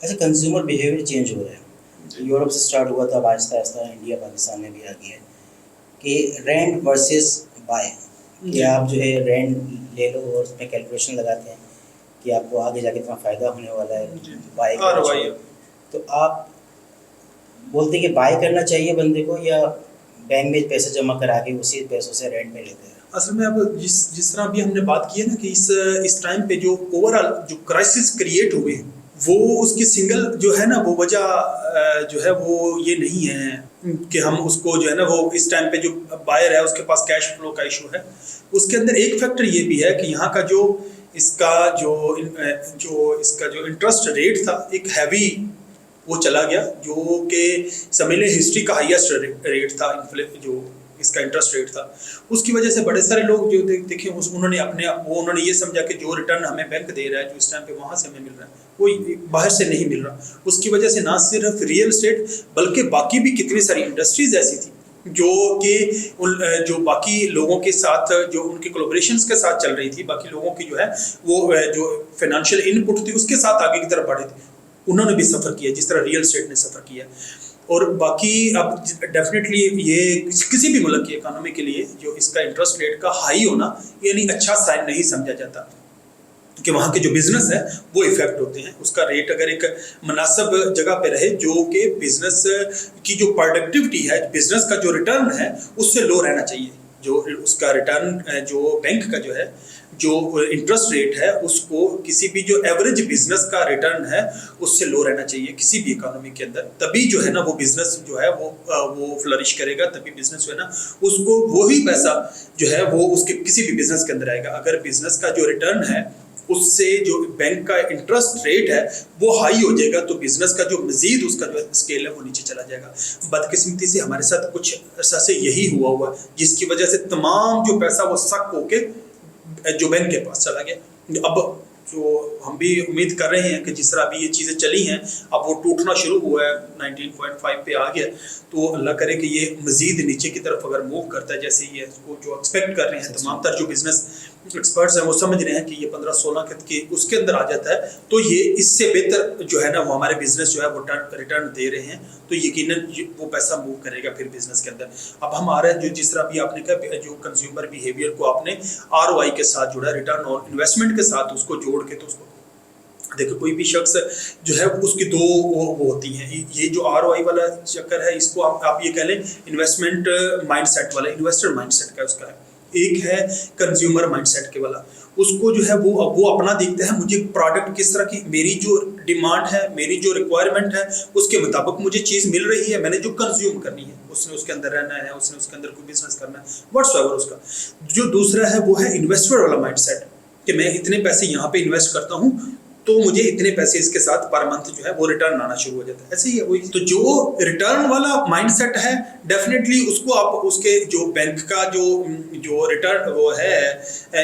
अच्छा, consumer behaviour change हो रहा है। यूरोप से स्टार्ट हुआ था, अब आहिस्ता आहिस्ता इंडिया पाकिस्तान में भी आ गया है कि रेंट वर्सेस बाय, कि जी। आप जो है रेंट ले लो और उसमें कैलकुलेशन लगाते हैं कि आपको आगे जाके इतना फ़ायदा होने वाला है, जी, बाय करना आरओआई चाहिए। है। तो आप बोलते हैं कि बाय करना चाहिए बंदे को, या बैंक में पैसे जमा करा के उसी पैसों से रेंट पे लेते हैं? असल में अब जिस जिस तरह अभी हमने बात की है ना कि इस टाइम पे जो ओवरऑल जो क्राइसिस क्रिएट हुए हैं, वो उसकी सिंगल जो है ना वो वजह जो है वो ये नहीं है कि हम उसको जो है ना वो इस टाइम पे जो बायर है उसके पास कैश फ्लो का इशू है। उसके अंदर एक फैक्टर ये भी है कि यहाँ का जो इसका जो इंटरेस्ट रेट था एक हैवी वो चला गया, जो कि समझ लें हिस्ट्री का हाईएस्ट रेट था, जो इसका इंटरेस्ट रेट था। उसकी वजह से बड़े सारे लोग जो देखें उन्होंने ये समझा कि जो रिटर्न हमें बैंक दे रहा है, जो इस टाइम पे वहाँ से हमें मिल रहा है, वो बाहर से नहीं मिल रहा। उसकी वजह से ना सिर्फ रियल एस्टेट बल्कि बाकी भी कितनी सारी इंडस्ट्रीज ऐसी थी जो कि जो बाकी लोगों के साथ जो उनके कोलैबोरेशंस के साथ चल रही थी, बाकी लोगों की जो है वो जो फाइनेंशियल इनपुट थी उसके साथ आगे की तरफ बढ़े थे, उन्होंने भी सफ़र किया जिस तरह रियल एस्टेट ने सफ़र किया। और बाकी अब डेफिनेटली ये किसी भी मुल्क की इकोनॉमी के लिए जो इसका इंटरेस्ट रेट का हाई होना यानी अच्छा साइन नहीं समझा जाता, कि वहाँ के जो बिजनेस है वो इफेक्ट होते हैं। उसका रेट अगर एक मुनासिब जगह पे रहे, जो कि बिजनेस की जो प्रोडक्टिविटी है, बिजनेस का जो रिटर्न है उससे लो रहना चाहिए। जो उसका रिटर्न जो बैंक का जो है जो इंटरेस्ट रेट है उसको किसी भी जो एवरेज बिजनेस का रिटर्न है उससे लो रहना चाहिए किसी भी इकोनॉमी के अंदर। तभी जो है ना वो बिजनेस जो है वो फ्लरिश करेगा, तभी बिजनेस जो है ना उसको वही पैसा जो है वो उसके किसी भी बिजनेस के अंदर आएगा। अगर बिजनेस का जो रिटर्न है उससे जो बैंक का इंटरेस्ट रेट है वो हाई हो जाएगा तो बिजनेस का जो मजीद उसका जो स्केल है वो नीचे चला जाएगा। बदकिस्मती से हमारे साथ कुछ ऐसा से यही हुआ जिसकी वजह से तमाम जो पैसा वो सक होके जो बैंक के पास चला गया। अब जो हम भी उम्मीद कर रहे हैं कि जिस तरह अभी ये चीज़ें चली हैं अब वो टूटना शुरू हुआ है, 19.5 पे आ गया, तो अल्लाह करे कि ये मजीद नीचे की तरफ अगर मूव करता है जैसे ये इसको जो एक्सपेक्ट कर रहे हैं तमाम तर जो बिजनेस एक्सपर्ट्स हैं वो समझ रहे हैं कि ये 15-16 के उसके अंदर आ जाता है तो ये इससे बेहतर जो है ना वो हमारे बिजनेस जो है वो रिटर्न दे रहे हैं, तो यकीनन वो पैसा मूव करेगा फिर बिजनेस के अंदर। अब हमारा जो जिस तरह अभी आपने कहा जो कंज्यूमर बिहेवियर को आपने आरओआई के साथ जोड़ा, रिटर्न ऑन इन्वेस्टमेंट के साथ उसको जोड़ के, तो उसको देखो कोई भी शख्स जो है उसकी दो वो होती हैं। ये जो आरओआई वाला चक्कर है इसको आप ये कह लें इन्वेस्टमेंट माइंडसेट वाला, इन्वेस्टर माइंडसेट का उसका है। एक है कंज्यूमर माइंडसेट के वाला, उसको जो है वो अपना देखता है मुझे प्रोडक्ट किस तरह की, मेरी जो डिमांड है, मेरी जो रिक्वायरमेंट है उसके मुताबिक मुझे चीज़ मिल रही है, मैंने जो कंज्यूम करनी है, उसने उसके अंदर रहना है, उसने उसके अंदर कोई बिजनेस करना है, व्हाट्सएवर उसका। जो दूसरा है वो है इन्वेस्टर वाला माइंडसेट कि मैं इतने पैसे यहाँ पे इन्वेस्ट करता हूँ तो मुझे इतने पैसे इसके साथ पर मंथ जो है वो रिटर्न आना शुरू हो जाता है। ऐसे ही है वही। तो जो रिटर्न वाला माइंडसेट है डेफिनेटली उसको आप उसके जो बैंक का जो रिटर्न वो है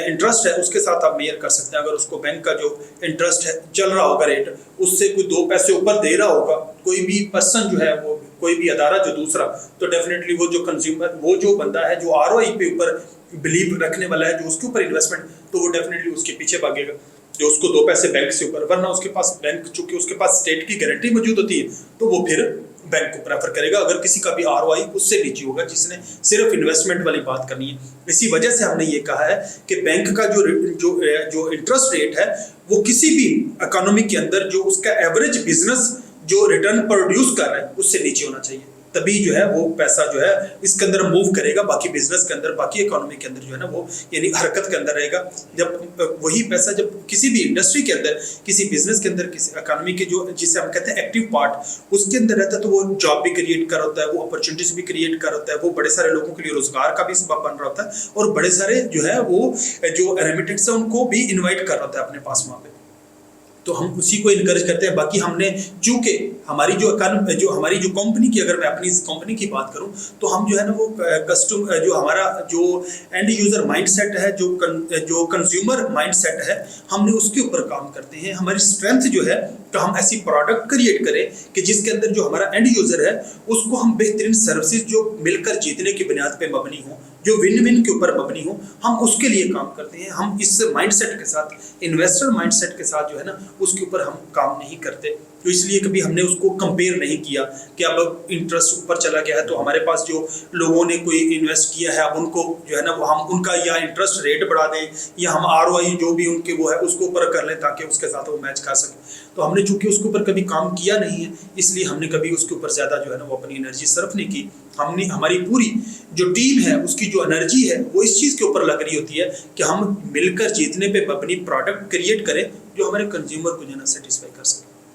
इंटरेस्ट है उसके साथ आप मेयर कर सकते हैं। अगर उसको बैंक का जो इंटरेस्ट है चल रहा होगा रेट उससे कोई 2 पैसे ऊपर दे रहा होगा कोई भी पर्सन जो है वो कोई भी अदारा जो दूसरा, तो डेफिनेटली वो जो कंज्यूमर वो जो बंदा है जो आरओआई पे ऊपर बिलीव रखने वाला है, जो उसके ऊपर इन्वेस्टमेंट, तो वो डेफिनेटली उसके पीछे भागेगा जो उसको 2 पैसे बैंक से ऊपर, वरना उसके पास बैंक चूंकि उसके पास स्टेट की गारंटी मौजूद होती है तो वो फिर बैंक को प्रेफर करेगा अगर किसी का भी आरओआई उससे नीचे होगा जिसने सिर्फ इन्वेस्टमेंट वाली बात करनी है। इसी वजह से हमने ये कहा है कि बैंक का जो इंटरेस्ट रेट है वो किसी भी इकोनॉमी के अंदर जो उसका एवरेज बिजनेस जो रिटर्न प्रोड्यूस कर रहा है उससे नीचे होना चाहिए, तभी जो है वो पैसा जो है इसके अंदर मूव करेगा, बाकी बिजनेस के अंदर, बाकी इकोनॉमी के अंदर जो है ना वो यानी हरकत के अंदर रहेगा। जब वही पैसा जब किसी भी इंडस्ट्री के अंदर, किसी बिजनेस के अंदर, किसी इकोनॉमी के जो जिसे हम कहते हैं एक्टिव पार्ट उसके अंदर रहता है तो वो जॉब भी क्रिएट कर होता है, वो अपॉर्चुनिटीज भी क्रिएट कर होता है, वो बड़े सारे लोगों के लिए रोजगार का भी सबब बन रहा होता है और बड़े सारे जो है वो जो रेमिटेंट्स है उनको भी इन्वाइट कर रहा होता है अपने पास वहाँ पे, तो हम उसी को इनकरेज करते हैं। बाकी हमने चूंकि हमारी जो हमारी जो कंपनी की, अगर मैं अपनी कंपनी की बात करूं तो हम जो है ना वो जो हमारा जो एंड यूजर माइंडसेट है, जो कंज्यूमर माइंडसेट है, हमने उसके ऊपर काम करते हैं। हमारी स्ट्रेंथ जो है तो हम ऐसी प्रोडक्ट क्रिएट करें कि जिसके अंदर जो हमारा एंड यूजर है उसको हम बेहतरीन सर्विसेज जो मिलकर जीतने की बुनियाद पे मबनी हो, जो विन विन के ऊपर मबनी हो, हम उसके लिए काम करते हैं। हम इस माइंडसेट के साथ, इन्वेस्टर माइंडसेट के साथ जो है ना उसके ऊपर हम काम नहीं करते। तो इसलिए कभी हमने उसको कंपेयर नहीं किया कि अब इंटरेस्ट ऊपर चला गया है तो हमारे पास जो लोगों ने कोई इन्वेस्ट किया है अब उनको जो है ना वो हम उनका या इंटरेस्ट रेट बढ़ा दें या हम ROI जो भी उनके वो है उसको ऊपर कर लें ताकि उसके साथ वो मैच खा सकें। तो हमने चूंकि उसके ऊपर कभी काम किया नहीं है इसलिए हमने कभी उसके ऊपर ज़्यादा जो है ना वो अपनी एनर्जी सर्फ नहीं की। हमने हमारी पूरी जो टीम है उसकी जो एनर्जी है वो इस चीज़ के ऊपर लग रही होती है कि हम मिलकर जीतने पे अपनी प्रोडक्ट क्रिएट करें जो हमारे कंज्यूमर को जो है ना सेटिस्फाई